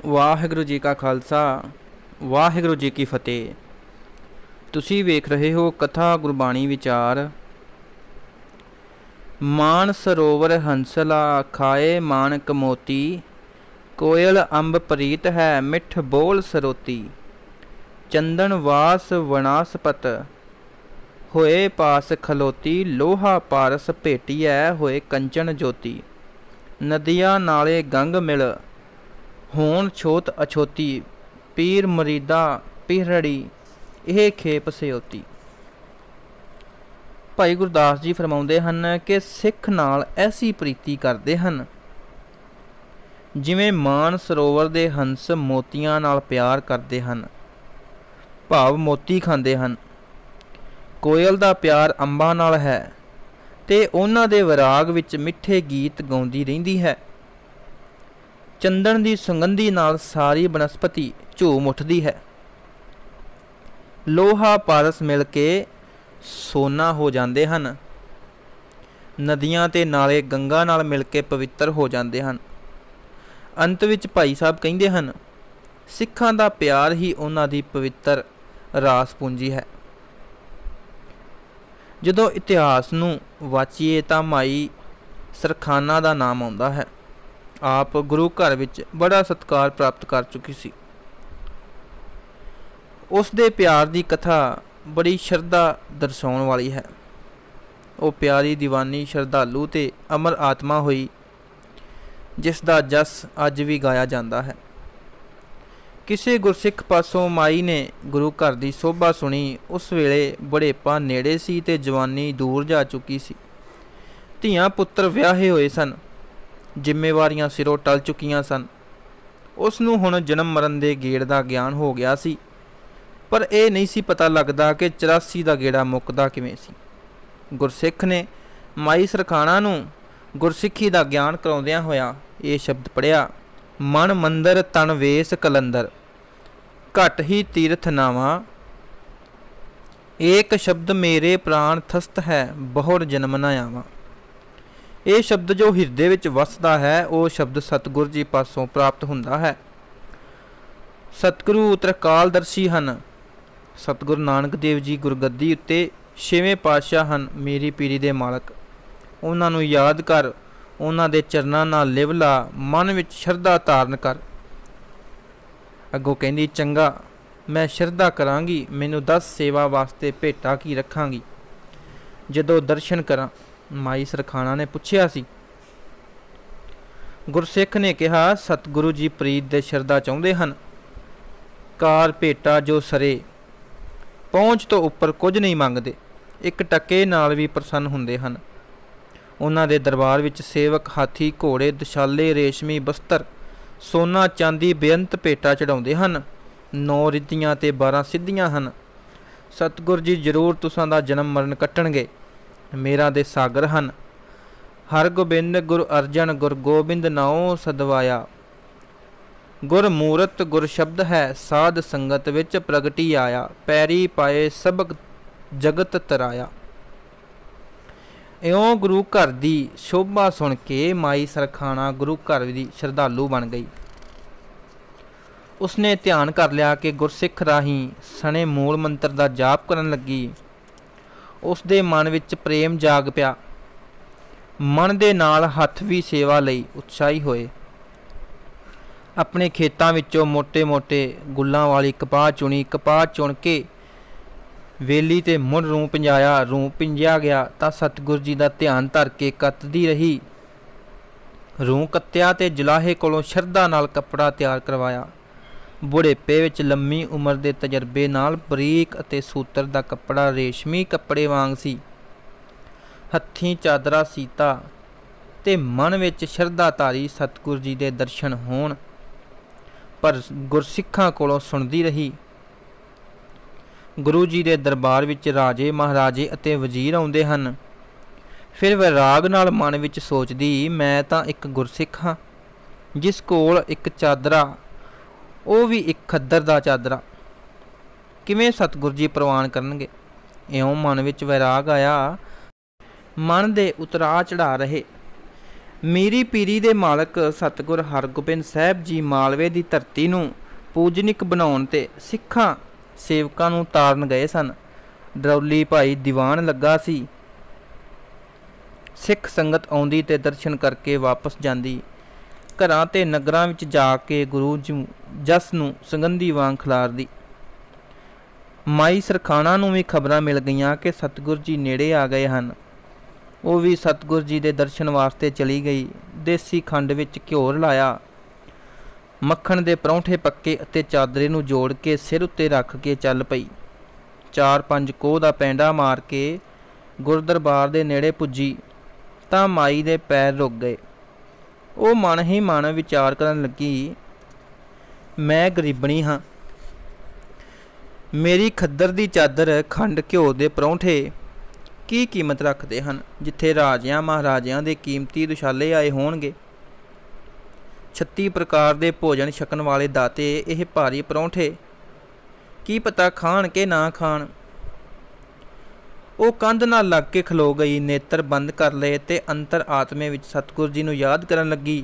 ਵਾਹਿਗੁਰੂ ਜੀ ਕਾ ਖਾਲਸਾ ਵਾਹਿਗੁਰੂ ਜੀ ਕੀ ਫਤਿਹ। ਤੁਸੀਂ ਵੇਖ ਰਹੇ ਹੋ ਕਥਾ ਗੁਰਬਾਣੀ ਵਿਚਾਰ। ਮਾਨ ਸਰੋਵਰ ਹੰਸਲਾ ਖਾਏ ਮਾਨਕ ਮੋਤੀ, ਕੋਇਲ ਅੰਬ ਪ੍ਰੀਤ ਹੈ ਮਿੱਠ ਬੋਲ ਸਰੋਤੀ। ਚੰਦਨ ਵਾਸ ਵਣਾਸਪਤ ਹੋਏ ਪਾਸ ਖਲੋਤੀ, ਲੋਹਾ ਪਾਰਸ ਭੇਟੀਐ ਹੋਏ ਕੰਚਨ ਜੋਤੀ। ਨਦੀਆਂ ਨਾਲੇ ਗੰਗ ਮਿਲ ਹੋਣ ਛੋਤ ਅਛੋਤੀ, ਪੀਰ ਮਰੀਦਾ ਪੀਰੜੀ ਇਹ ਖੇਪ ਸਿਓਤੀ। ਭਾਈ ਗੁਰਦਾਸ ਜੀ ਫਰਮਾਉਂਦੇ ਹਨ ਕਿ ਸਿੱਖ ਨਾਲ ਐਸੀ ਪ੍ਰੀਤੀ ਕਰਦੇ ਹਨ ਜਿਵੇਂ ਮਾਨ ਸਰੋਵਰ ਦੇ ਹੰਸ ਮੋਤੀਆਂ ਨਾਲ ਪਿਆਰ ਕਰਦੇ ਹਨ, ਭਾਵ ਮੋਤੀ ਖਾਂਦੇ ਹਨ। ਕੋਇਲ ਦਾ ਪਿਆਰ ਅੰਬਾਂ ਨਾਲ ਹੈ ਤੇ ਉਹਨਾਂ ਦੇ ਵਿਰਾਗ ਵਿੱਚ ਮਿੱਠੇ ਗੀਤ ਗਾਉਂਦੀ ਰਹਿੰਦੀ ਹੈ। ਚੰਦਨ ਦੀ ਸੁਗੰਧੀ ਨਾਲ ਸਾਰੀ ਬਨਸਪਤੀ ਝੂਮ ਉੱਠਦੀ ਹੈ। ਲੋਹਾ ਪਾਰਸ ਮਿਲ ਕੇ ਸੋਨਾ ਹੋ ਜਾਂਦੇ ਹਨ। ਨਦੀਆਂ ਤੇ ਨਾਲੇ ਗੰਗਾ ਨਾਲ ਮਿਲ ਕੇ ਪਵਿੱਤਰ ਹੋ ਜਾਂਦੇ ਹਨ। ਅੰਤ ਵਿੱਚ ਭਾਈ ਸਾਹਿਬ ਕਹਿੰਦੇ ਹਨ, ਸਿੱਖਾਂ ਦਾ ਪਿਆਰ ਹੀ ਉਹਨਾਂ ਦੀ ਪਵਿੱਤਰ ਰਾਸ ਪੂੰਜੀ ਹੈ। ਜਦੋਂ ਇਤਿਹਾਸ ਨੂੰ ਵਾਚੀਏ ਤਾਂ ਮਾਈ ਸਰਖਾਨਾ ਦਾ ਨਾਮ ਆਉਂਦਾ ਹੈ। ਆਪ ਗੁਰੂ ਘਰ ਵਿੱਚ ਬੜਾ ਸਤਿਕਾਰ ਪ੍ਰਾਪਤ ਕਰ ਚੁੱਕੀ ਸੀ। ਉਸ ਦੇ ਪਿਆਰ ਦੀ ਕਥਾ ਬੜੀ ਸ਼ਰਧਾ ਦਰਸਾਉਣ ਵਾਲੀ ਹੈ। ਉਹ ਪਿਆਰੀ ਦੀਵਾਨੀ ਸ਼ਰਧਾਲੂ ਤੇ ਅਮਰ ਆਤਮਾ ਹੋਈ, ਜਿਸ ਦਾ ਜਸ ਅੱਜ ਵੀ ਗਾਇਆ ਜਾਂਦਾ ਹੈ। ਕਿਸੇ ਗੁਰਸਿੱਖ ਪਾਸੋਂ ਮਾਈ ਨੇ ਗੁਰੂ ਘਰ ਦੀ ਸੋਭਾ ਸੁਣੀ। ਉਸ ਵੇਲੇ ਬੁਢੇਪਾ ਨੇੜੇ ਸੀ ਤੇ ਜਵਾਨੀ ਦੂਰ ਜਾ ਚੁੱਕੀ ਸੀ। ਧੀਆਂ ਪੁੱਤਰ ਵਿਆਹੇ ਹੋਏ ਸਨ, ਜ਼ਿੰਮੇਵਾਰੀਆਂ ਸਿਰੋਂ ਟਲ ਚੁੱਕੀਆਂ ਸਨ। ਉਸ ਨੂੰ ਹੁਣ ਜਨਮ ਮਰਨ ਦੇ ਗੇੜ ਦਾ ਗਿਆਨ ਹੋ ਗਿਆ ਸੀ, ਪਰ ਇਹ ਨਹੀਂ ਸੀ ਪਤਾ ਲੱਗਦਾ ਕਿ 84 ਦਾ ਗੇੜਾ ਮੁੱਕਦਾ ਕਿਵੇਂ ਸੀ। ਗੁਰਸਿੱਖ ਨੇ ਮਾਈ ਸਰਖਾਣਾ ਨੂੰ ਗੁਰਸਿੱਖੀ ਦਾ ਗਿਆਨ ਕਰਾਉਂਦਿਆਂ ਹੋਇਆ ਇਹ ਸ਼ਬਦ ਪੜ੍ਹਿਆ, ਮਨ ਮੰਦਰ ਤਨ ਵੇਸ ਕਲੰਦਰ, ਘਟ ਹੀ ਤੀਰਥ ਨਾਵਾਂ, ਏਕ ਸ਼ਬਦ ਮੇਰੇ ਪ੍ਰਾਣ ਥਸਤ ਹੈ ਬਹੁੜ ਜਨਮ ਨਾ ਆਵਾਂ। ਇਹ ਸ਼ਬਦ ਜੋ ਹਿਰਦੇ ਵਿੱਚ ਵਸਦਾ ਹੈ, ਉਹ ਸ਼ਬਦ ਸਤਿਗੁਰ ਜੀ ਪਾਸੋਂ ਪ੍ਰਾਪਤ ਹੁੰਦਾ ਹੈ। ਸਤਿਗੁਰੂ ਤ੍ਰਿਕਾਲਦਰਸ਼ੀ ਹਨ। ਸਤਿਗੁਰੂ ਨਾਨਕ ਦੇਵ ਜੀ ਗੁਰਗੱਦੀ ਉੱਤੇ 6ਵੇਂ ਪਾਤਸ਼ਾਹ ਹਨ, ਮੇਰੀ ਪੀਰੀ ਦੇ ਮਾਲਕ। ਉਹਨਾਂ ਨੂੰ ਯਾਦ ਕਰ, ਉਹਨਾਂ ਦੇ ਚਰਨਾਂ ਨਾਲ ਲਿਵ ਲਾ, ਮਨ ਵਿੱਚ ਸ਼ਰਧਾ ਧਾਰਨ ਕਰ। ਅੱਗੋਂ ਕਹਿੰਦੀ, ਚੰਗਾ ਮੈਂ ਸ਼ਰਧਾ ਕਰਾਂਗੀ, ਮੈਨੂੰ ਦੱਸ ਸੇਵਾ ਵਾਸਤੇ ਭੇਟਾ ਕੀ ਰੱਖਾਂਗੀ ਜਦੋਂ ਦਰਸ਼ਨ ਕਰਾਂ। ਮਾਈ ਸਰਖਾਣਾ ਨੇ ਪੁੱਛਿਆ ਸੀ। ਗੁਰਸਿੱਖ ਨੇ ਕਿਹਾ, ਸਤਿਗੁਰੂ ਜੀ ਪ੍ਰੀਤ ਦੇ ਸ਼ਰਧਾ ਚਾਹੁੰਦੇ ਹਨ। ਕਾਰ ਭੇਟਾ ਜੋ ਸਰੇ, ਪਹੁੰਚ ਤੋਂ ਉੱਪਰ ਕੁਝ ਨਹੀਂ ਮੰਗਦੇ, ਇੱਕ ਟਕੇ ਨਾਲ ਵੀ ਪ੍ਰਸੰਨ ਹੁੰਦੇ ਹਨ। ਉਹਨਾਂ ਦੇ ਦਰਬਾਰ ਵਿੱਚ ਸੇਵਕ ਹਾਥੀ ਘੋੜੇ ਦੁਸ਼ਾਲੇ ਰੇਸ਼ਮੀ ਬਸਤਰ ਸੋਨਾ ਚਾਂਦੀ ਬੇਅੰਤ ਭੇਟਾ ਚੜਾਉਂਦੇ ਹਨ। 9 ਰਿੱਧੀਆਂ ਤੇ 12 ਸਿੱਧੀਆਂ ਹਨ। ਸਤਿਗੁਰ ਜੀ ਜ਼ਰੂਰ ਤੁਸਾਂ ਦਾ ਜਨਮ ਮਰਨ ਕੱਟਣਗੇ। ਮੇਰਾ ਦੇ ਸਾਗਰ ਹਨ। ਹਰ ਗੋਬਿੰਦ ਗੁਰ ਅਰਜਨ ਗੁਰ ਗੋਬਿੰਦ ਨਾਉ ਸਦਵਾਇਆ, ਗੁਰ ਮੂਰਤ ਗੁਰ ਸ਼ਬਦ ਹੈ ਸਾਧ ਸੰਗਤ ਵਿੱਚ ਪ੍ਰਗਟੀ ਆਇਆ, ਪੈਰੀ ਪਾਏ ਸਬਕ ਜਗਤ ਤਰਾਇਆ। ਇਉਂ ਗੁਰੂ ਘਰ ਦੀ ਸ਼ੋਭਾ ਸੁਣ ਕੇ ਮਾਈ ਸਰਖਾਣਾ ਗੁਰੂ ਘਰ ਦੀ ਸ਼ਰਧਾਲੂ ਬਣ ਗਈ। ਉਸਨੇ ਧਿਆਨ ਕਰ ਲਿਆ ਕਿ ਗੁਰਸਿੱਖ ਰਾਹੀਂ ਸਣੇ ਮੂਲ ਮੰਤਰ ਦਾ ਜਾਪ ਕਰਨ ਲੱਗੀ। ਉਸ ਦੇ ਮਨ ਵਿੱਚ ਪ੍ਰੇਮ ਜਾਗ ਪਿਆ। ਮਨ ਦੇ ਨਾਲ ਹੱਥ ਵੀ ਸੇਵਾ ਲਈ ਉਤਸ਼ਾਹੀ ਹੋਏ। ਆਪਣੇ ਖੇਤਾਂ ਵਿੱਚੋਂ ਮੋਟੇ-ਮੋਟੇ ਗੁੱਲਾਂ ਵਾਲੀ ਕਪਾਹ ਚੁਣੀ। ਕਪਾਹ ਚੁਣ ਕੇ ਵੇਲੀ ਤੇ ਮੁੜ ਰੂੰ ਪਿੰਜਾਇਆ। ਰੂੰ ਪਿੰਜਿਆ ਗਿਆ ਤਾਂ ਸਤਿਗੁਰ ਜੀ ਦਾ ਧਿਆਨ ਧਰ ਕੇ ਕੱਤਦੀ ਰਹੀ। ਰੂੰ ਕੱਤਿਆ ਤੇ ਜੁਲਾਹੇ ਕੋਲੋਂ ਸ਼ਰਧਾ ਨਾਲ ਕੱਪੜਾ ਤਿਆਰ ਕਰਵਾਇਆ। ਬੁਢੇਪੇ ਵਿੱਚ ਲੰਮੀ ਉਮਰ ਦੇ ਤਜਰਬੇ ਨਾਲ ਬਰੀਕ ਅਤੇ ਸੂਤਰ ਦਾ ਕੱਪੜਾ ਰੇਸ਼ਮੀ ਕੱਪੜੇ ਵਾਂਗ ਸੀ। ਹੱਥੀਂ ਚਾਦਰਾ ਸੀਤਾ ਤੇ ਮਨ ਵਿੱਚ ਸ਼ਰਧਾ ਧਾਰੀ ਸਤਿਗੁਰ ਜੀ ਦੇ ਦਰਸ਼ਨ ਹੋਣ, ਪਰ ਗੁਰਸਿੱਖਾਂ ਕੋਲੋਂ ਸੁਣਦੀ ਰਹੀ। ਗੁਰੂ ਜੀ ਦੇ ਦਰਬਾਰ ਵਿੱਚ ਰਾਜੇ ਮਹਾਰਾਜੇ ਅਤੇ ਵਜ਼ੀਰ ਆਉਂਦੇ ਹਨ। ਫਿਰ ਵਿਰਾਗ ਨਾਲ ਮਨ ਵਿੱਚ ਸੋਚਦੀ, ਮੈਂ ਤਾਂ ਇੱਕ ਗੁਰਸਿੱਖ ਹਾਂ ਜਿਸ ਕੋਲ ਇੱਕ ਚਾਦਰਾ, ਉਹ ਵੀ ਇੱਕ ਖੱਦਰ ਦਾ ਚਾਦਰਾ, ਕਿਵੇਂ ਸਤਿਗੁਰ ਜੀ ਪ੍ਰਵਾਨ ਕਰਨਗੇ। ਇਉਂ ਮਨ ਵਿੱਚ ਵਿਰਾਗ ਆਇਆ। ਮਨ ਦੇ ਉਤਰਾ ਚੜਾ ਰਹੇ ਮੀਰੀ ਪੀਰੀ ਦੇ ਮਾਲਕ ਸਤਿਗੁਰ ਹਰਗੋਬਿੰਦ ਸਾਹਿਬ ਜੀ ਮਾਲਵੇ ਦੀ ਧਰਤੀ ਨੂੰ ਪੂਜਨਿਕ ਬਣਾਉਣ ਤੇ ਸਿੱਖਾਂ ਸੇਵਕਾਂ ਨੂੰ ਤਾਰਨ ਗਏ ਸਨ। ਡਰੌਲੀ ਭਾਈ ਦੀਵਾਨ ਲੱਗਾ ਸੀ। ਸਿੱਖ ਸੰਗਤ ਆਉਂਦੀ ਤੇ ਦਰਸ਼ਨ ਕਰਕੇ ਵਾਪਸ ਜਾਂਦੀ। ਘਰਾਂ ਤੇ ਨਗਰਾਂ ਵਿੱਚ ਜਾ ਕੇ ਗੁਰੂ ਜੀ ਜਸ ਨੂੰ ਸੁਗੰਧੀ ਵਾਂਗ ਖਿਲਾਰਦੀ। ਮਾਈ ਸਰਖਾਣਾ ਨੂੰ ਵੀ ਖਬਰਾਂ ਮਿਲ ਗਈਆਂ ਕਿ ਸਤਿਗੁਰ ਜੀ ਨੇੜੇ ਆ ਗਏ ਹਨ। ਉਹ ਵੀ ਸਤਿਗੁਰ ਜੀ ਦੇ ਦਰਸ਼ਨ ਵਾਸਤੇ ਚਲੀ ਗਈ। ਦੇਸੀ ਖੰਡ ਵਿੱਚ ਘਿਓ ਰਲਾਇਆ, ਮੱਖਣ ਦੇ ਪਰੌਂਠੇ ਪੱਕੇ ਅਤੇ ਚਾਦਰੇ ਨੂੰ ਜੋੜ ਕੇ ਸਿਰ ਉੱਤੇ ਰੱਖ ਕੇ ਚੱਲ ਪਈ। 4-5 ਕੋਹ ਦਾ ਪੈਂਡਾ ਮਾਰ ਕੇ ਗੁਰਦਰਬਾਰ ਦੇ ਨੇੜੇ ਪੁੱਜੀ ਤਾਂ ਮਾਈ ਦੇ ਪੈਰ ਰੁਕ ਗਏ। ਉਹ ਮਨ ਹੀ ਮਨ ਵਿਚਾਰ ਕਰਨ ਲੱਗੀ, ਮੈਂ ਗਰੀਬਣੀ ਹਾਂ, ਮੇਰੀ ਖੱਦਰ ਦੀ ਚਾਦਰ, ਖੰਡ ਘਿਓ ਦੇ ਪਰੌਂਠੇ ਕੀ ਕੀਮਤ ਰੱਖਦੇ ਹਨ, ਜਿੱਥੇ ਰਾਜਿਆਂ ਮਹਾਰਾਜਿਆਂ ਦੇ ਕੀਮਤੀ ਦੁਸ਼ਾਲੇ ਆਏ ਹੋਣਗੇ। 36 ਪ੍ਰਕਾਰ ਦੇ ਭੋਜਨ ਛਕਣ ਵਾਲੇ ਦਾਤੇ ਇਹ ਭਾਰੀ ਪਰੌਂਠੇ ਕੀ ਪਤਾ ਖਾਣ ਕਿ ਨਾ ਖਾਣ। ਉਹ ਕੰਧ ਨਾਲ ਲੱਗ ਕੇ ਖਲੋ ਗਈ, ਨੇਤਰ ਬੰਦ ਕਰ ਲਏ ਤੇ ਅੰਤਰ ਆਤਮੇ ਵਿੱਚ ਸਤਿਗੁਰ ਜੀ ਨੂੰ ਯਾਦ ਕਰਨ ਲੱਗੀ।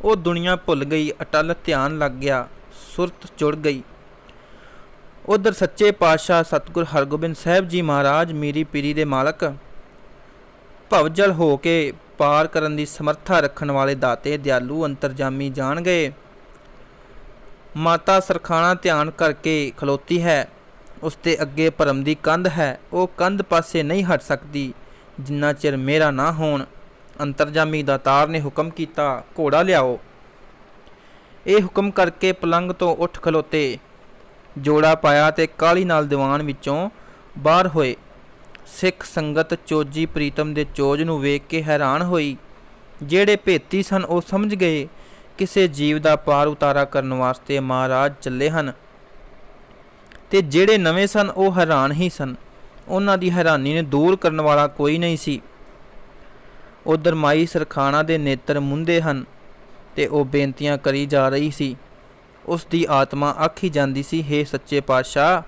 ਉਹ ਦੁਨੀਆ ਭੁੱਲ ਗਈ, ਅਟਲ ਧਿਆਨ ਲੱਗ ਗਿਆ, ਸੁਰਤ ਜੁੜ ਗਈ। ਉਧਰ ਸੱਚੇ ਪਾਤਸ਼ਾਹ ਸਤਿਗੁਰ ਹਰਗੋਬਿੰਦ ਸਾਹਿਬ ਜੀ ਮਹਾਰਾਜ ਮੀਰੀ ਪੀਰੀ ਦੇ ਮਾਲਕ, ਭਵਜਲ ਹੋ ਕੇ ਪਾਰ ਕਰਨ ਦੀ ਸਮਰੱਥਾ ਰੱਖਣ ਵਾਲੇ ਦਾਤੇ, ਦਿਆਲੂ, ਅੰਤਰਜਾਮੀ ਜਾਣ ਗਏ। ਮਾਤਾ ਸਰਖਾਣਾ ਧਿਆਨ ਕਰਕੇ ਖਲੋਤੀ ਹੈ। ਉਸ ਦੇ ਅੱਗੇ ਭਰਮ ਦੀ ਕੰਧ ਹੈ। ਉਹ ਕੰਧ ਪਾਸੇ ਨਹੀਂ ਹਟ ਸਕਦੀ ਜਿੰਨਾ ਚਿਰ ਮੇਰਾ ਨਾ ਹੋਣ। ਅੰਤਰਜਾਮੀ ਦਾਤਾਰ ਨੇ ਹੁਕਮ ਕੀਤਾ, ਘੋੜਾ ਲਿਆਓ। ਇਹ ਹੁਕਮ ਕਰਕੇ ਪਲੰਗ ਤੋਂ ਉੱਠ ਖਲੋਤੇ, ਜੋੜਾ ਪਾਇਆ ਤੇ ਕਾਹਲੀ ਨਾਲ ਦੀਵਾਨ ਵਿੱਚੋਂ ਬਾਹਰ ਹੋਏ। ਸਿੱਖ ਸੰਗਤ ਚੋਜੀ ਪ੍ਰੀਤਮ ਦੇ ਚੋਜ ਨੂੰ ਵੇਖ ਕੇ ਹੈਰਾਨ ਹੋਈ। ਜਿਹੜੇ ਭੇਤੀ ਸਨ ਉਹ ਸਮਝ ਗਏ ਕਿਸੇ ਜੀਵ ਦਾ ਪਾਰ ਉਤਾਰਾ ਕਰਨ ਵਾਸਤੇ ਮਹਾਰਾਜ ਚੱਲੇ ਹਨ, ਤੇ ਜਿਹੜੇ ਨਵੇਂ ਸਨ ਉਹ ਹੈਰਾਨ ਹੀ ਸਨ। ਉਹਨਾਂ ਦੀ ਹੈਰਾਨੀ ਨੂੰ ਦੂਰ ਕਰਨ ਵਾਲਾ ਕੋਈ ਨਹੀਂ ਸੀ। ਉਧਰ ਮਾਈ ਸਰਖਾਣਾ ਦੇ ਨੇਤਰ ਮੁੰਦੇ ਹਨ ਤੇ ਉਹ ਬੇਨਤੀਆਂ ਕਰੀ ਜਾ ਰਹੀ ਸੀ। ਉਸ ਦੀ ਆਤਮਾ ਆਖੀ ਜਾਂਦੀ ਸੀ, ਹੇ ਸੱਚੇ ਪਾਤਸ਼ਾਹ,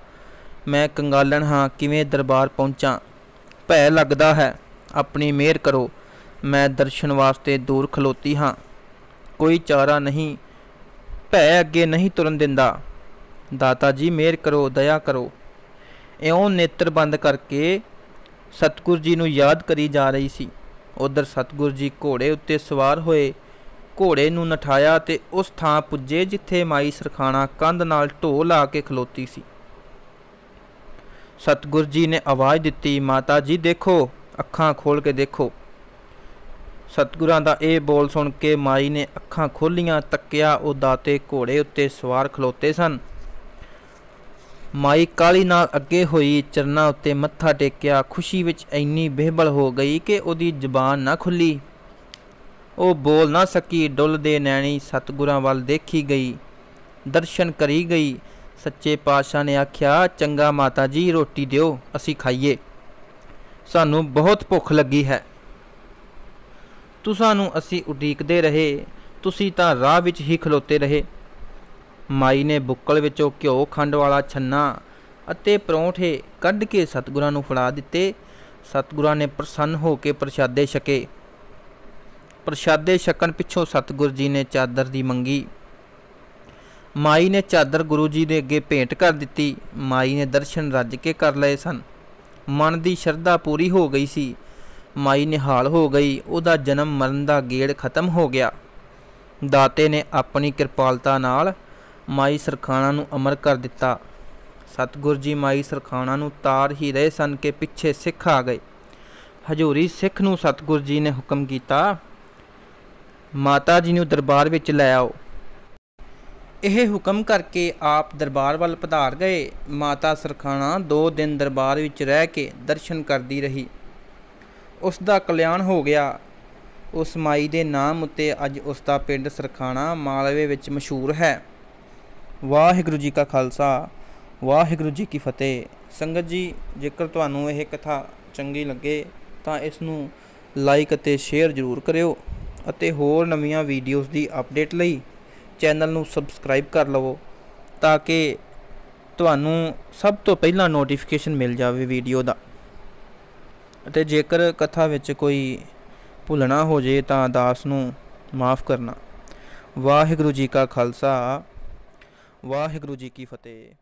ਮੈਂ ਕੰਗਾਲਣ ਹਾਂ, ਕਿਵੇਂ ਦਰਬਾਰ ਪਹੁੰਚਾਂ, ਭੈ ਲੱਗਦਾ ਹੈ, ਆਪਣੀ ਮਿਹਰ ਕਰੋ। ਮੈਂ ਦਰਸ਼ਨ ਵਾਸਤੇ ਦੂਰ ਖਲੋਤੀ ਹਾਂ, ਕੋਈ ਚਾਰਾ ਨਹੀਂ, ਭੈ ਅੱਗੇ ਨਹੀਂ ਤੁਰਨ ਦਿੰਦਾ। ਦਾਤਾ ਜੀ ਮਿਹਰ ਕਰੋ, ਦਇਆ ਕਰੋ। ਇਉਂ ਨੇਤਰ ਬੰਦ ਕਰਕੇ ਸਤਿਗੁਰ ਜੀ ਨੂੰ ਯਾਦ ਕਰੀ ਜਾ ਰਹੀ ਸੀ। ਉਧਰ ਸਤਿਗੁਰ ਜੀ ਘੋੜੇ ਉੱਤੇ ਸਵਾਰ ਹੋਏ, ਘੋੜੇ ਨੂੰ ਨਠਾਇਆ ਤੇ ਉਸ ਥਾਂ ਪੁੱਜੇ ਜਿੱਥੇ ਮਾਈ ਸਰਖਾਣਾ ਕੰਧ ਨਾਲ ਢੋ ਲਾ ਕੇ ਖਲੋਤੀ ਸੀ। ਸਤਿਗੁਰ ਜੀ ਨੇ ਆਵਾਜ਼ ਦਿੱਤੀ, ਮਾਤਾ ਜੀ ਦੇਖੋ, ਅੱਖਾਂ ਖੋਲ ਕੇ ਦੇਖੋ। ਸਤਿਗੁਰਾਂ ਦਾ ਇਹ ਬੋਲ ਸੁਣ ਕੇ ਮਾਈ ਨੇ ਅੱਖਾਂ ਖੋਲੀਆਂ। ਤੱਕਿਆ, ਉਹ ਦਾਤੇ ਘੋੜੇ ਉੱਤੇ ਸਵਾਰ ਖਲੋਤੇ ਸਨ। ਮਾਈ ਕਾਹਲੀ ਨਾਲ ਅੱਗੇ ਹੋਈ, ਚਰਨਾਂ ਉੱਤੇ ਮੱਥਾ ਟੇਕਿਆ। ਖੁਸ਼ੀ ਵਿੱਚ ਇੰਨੀ ਬੇਹਬਲ ਹੋ ਗਈ ਕਿ ਉਹਦੀ ਜ਼ਬਾਨ ਨਾ ਖੁੱਲੀ। ਉਹ ਬੋਲ ਨਾ ਸਕੀ। ਡੁੱਲਦੇ ਨੈਣੀ ਸਤਿਗੁਰਾਂ ਵੱਲ ਦੇਖੀ ਗਈ, ਦਰਸ਼ਨ ਕਰੀ ਗਈ। ਸੱਚੇ ਪਾਤਸ਼ਾਹ ਨੇ ਆਖਿਆ, ਚੰਗਾ ਮਾਤਾ ਜੀ, ਰੋਟੀ ਦਿਓ, ਅਸੀਂ ਖਾਈਏ, ਸਾਨੂੰ ਬਹੁਤ ਭੁੱਖ ਲੱਗੀ ਹੈ। ਤੁਸਾਂ ਨੂੰ ਅਸੀਂ ਉਡੀਕਦੇ ਰਹੇ, ਤੁਸੀਂ ਤਾਂ ਰਾਹ ਵਿੱਚ ਹੀ ਖਲੋਤੇ ਰਹੇ। ਮਾਈ ਨੇ ਬੁੱਕਲ ਵਿੱਚੋਂ ਘਿਓ ਖੰਡ ਵਾਲਾ ਛੰਨਾ ਅਤੇ ਪਰੌਂਠੇ ਕੱਢ ਕੇ ਸਤਿਗੁਰਾਂ ਨੂੰ ਫੜਾ ਦਿੱਤੇ। ਸਤਿਗੁਰਾਂ ਨੇ ਪ੍ਰਸੰਨ ਹੋ ਕੇ ਪ੍ਰਸ਼ਾਦੇ ਛਕੇ। ਪ੍ਰਸ਼ਾਦੇ ਛਕਣ ਪਿੱਛੋਂ ਸਤਿਗੁਰ ਜੀ ਨੇ ਚਾਦਰ ਦੀ ਮੰਗੀ। ਮਾਈ ਨੇ ਚਾਦਰ ਗੁਰੂ ਜੀ ਦੇ ਅੱਗੇ ਭੇਂਟ ਕਰ ਦਿੱਤੀ। ਮਾਈ ਨੇ ਦਰਸ਼ਨ ਰੱਜ ਕੇ ਕਰ ਲਏ ਸਨ। ਮਨ ਦੀ ਸ਼ਰਧਾ ਪੂਰੀ ਹੋ ਗਈ ਸੀ। ਮਾਈ ਨਿਹਾਲ ਹੋ ਗਈ। ਉਹਦਾ ਜਨਮ ਮਰਨ ਦਾ ਗੇੜ ਖਤਮ ਹੋ ਗਿਆ। ਦਾਤੇ ਨੇ ਆਪਣੀ ਕਿਰਪਾਲਤਾ ਨਾਲ ਮਾਈ ਸਰਖਾਣਾ ਨੂੰ ਅਮਰ ਕਰ ਦਿੱਤਾ। ਸਤਿਗੁਰ ਜੀ ਮਾਈ ਸਰਖਾਣਾ ਨੂੰ ਤਾਰ ਹੀ ਰਹੇ ਸਨ ਕਿ ਪਿੱਛੇ ਸਿੱਖ ਆ ਗਏ। ਹਜ਼ੂਰੀ ਸਿੱਖ ਨੂੰ ਸਤਿਗੁਰ ਜੀ ਨੇ ਹੁਕਮ ਕੀਤਾ, ਮਾਤਾ ਜੀ ਨੂੰ ਦਰਬਾਰ ਵਿੱਚ ਲੈ ਆਓ। ਇਹ ਹੁਕਮ ਕਰਕੇ ਆਪ ਦਰਬਾਰ ਵੱਲ ਪਧਾਰ ਗਏ। ਮਾਤਾ ਸਰਖਾਣਾ 2 ਦਿਨ ਦਰਬਾਰ ਵਿੱਚ ਰਹਿ ਕੇ ਦਰਸ਼ਨ ਕਰਦੀ ਰਹੀ। ਉਸ ਦਾ ਕਲਿਆਣ ਹੋ ਗਿਆ। ਉਸ ਮਾਈ ਦੇ ਨਾਮ ਉੱਤੇ ਅੱਜ ਉਸ ਦਾ ਪਿੰਡ ਸਰਖਾਣਾ ਮਾਲਵੇ ਵਿੱਚ ਮਸ਼ਹੂਰ ਹੈ। ਵਾਹਿਗੁਰੂ ਜੀ ਕਾ ਖਾਲਸਾ, ਵਾਹਿਗੁਰੂ ਜੀ ਕੀ ਫਤਿਹ। ਸੰਗਤ ਜੀ, ਜੇਕਰ ਤੁਹਾਨੂੰ ਇਹ ਕਥਾ ਚੰਗੀ ਲੱਗੇ ਤਾਂ ਇਸ ਨੂੰ ਲਾਈਕ ਅਤੇ ਸ਼ੇਅਰ ਜ਼ਰੂਰ ਕਰਿਓ ਅਤੇ ਹੋਰ ਨਵੀਆਂ ਵੀਡੀਓਜ਼ ਦੀ ਅਪਡੇਟ ਲਈ ਚੈਨਲ ਨੂੰ ਸਬਸਕ੍ਰਾਈਬ ਕਰ ਲਵੋ ਤਾਂ ਕਿ ਤੁਹਾਨੂੰ ਸਭ ਤੋਂ ਪਹਿਲਾਂ ਨੋਟੀਫਿਕੇਸ਼ਨ ਮਿਲ ਜਾਵੇ ਵੀਡੀਓ ਦਾ। ਅਤੇ ਜੇਕਰ ਕਥਾ ਵਿੱਚ ਕੋਈ ਭੁੱਲਣਾ ਹੋ ਜੇ ਤਾਂ ਦਾਸ ਨੂੰ ਮਾफ़ ਕਰਨਾ। ਵਾਹਿਗੁਰੂ ਜੀ ਕਾ ਖਾਲਸਾ, ਵਾਹਿਗੁਰੂ ਜੀ ਕੀ ਫਤਿਹ।